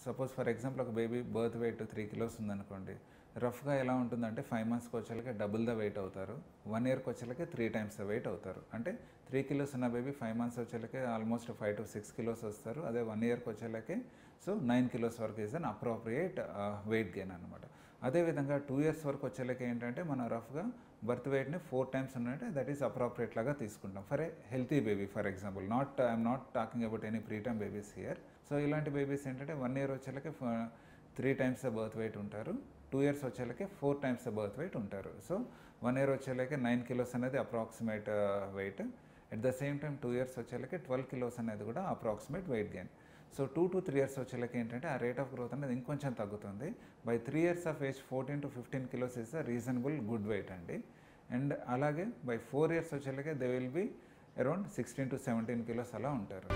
Suppose for example ఒక baby birth weight 3 kilos ఉందనుకోండి, రఫ్గా ఎలా ఉంటుందంటే 5 మంత్స్కి వచ్చేలకే డబుల్ ద వెయిట్ అవుతారు, 1 ఇయర్కి వచ్చేలకే 3 టైమ్స్ ద వెయిట్ అవుతారు. అంటే 3 కిలోస్ ఉన్న బేబీ 5 మంత్స్ వచ్చేలకే ఆల్మోస్ట్ 5 to 6 కిలోస్ వస్తారు. అదే 1 ఇయర్కి వచ్చేలకే 9 కిలోస్ వరకు is an appropriate weight gain అనమాట. అదేవిధంగా 2 ఇయర్స్ వరకు వచ్చేలకే ఏంటంటే మనం రఫ్గా బర్త్ వెయిట్ని 4 టైమ్స్ ఉన్నట్టే దట్ ఈస్ అప్రోప్రియేట్ లాగా తీసుకుంటాం for a healthy baby. For example I'm not talking about any preterm babies here. So ఇలాంటి బేబీస్ ఏంటంటే 1 ఇయర్ వచ్చేలకే 3 టైమ్స్ ద బర్త్ వెయిట్ ఉంటారు, 2 ఇయర్స్ వచ్చేలకే 4 టైమ్స్ ద బర్త్ వెయిట్ ఉంటారు. సో 1 ఇయర్ వచ్చేలకే 9 kilos అనేది approximate weight. At the same time 2 years వచ్చేలకే 12 kilos అనేది కూడా approximate weight gain. So 2 to 3 years వచ్చేలకి ఏంటంటే ఆ రేట్ ఆఫ్ గ్రోత్ అనేది ఇంకొంచెం తగ్గుతుంది. By 3 years of age 14 to 15 kilos is a reasonable good weight అండి. అండ్ అలాగే బై 4 ఇయర్స్ వచ్చేలకే they will be around 16 to 17 kilos అలా ఉంటారు.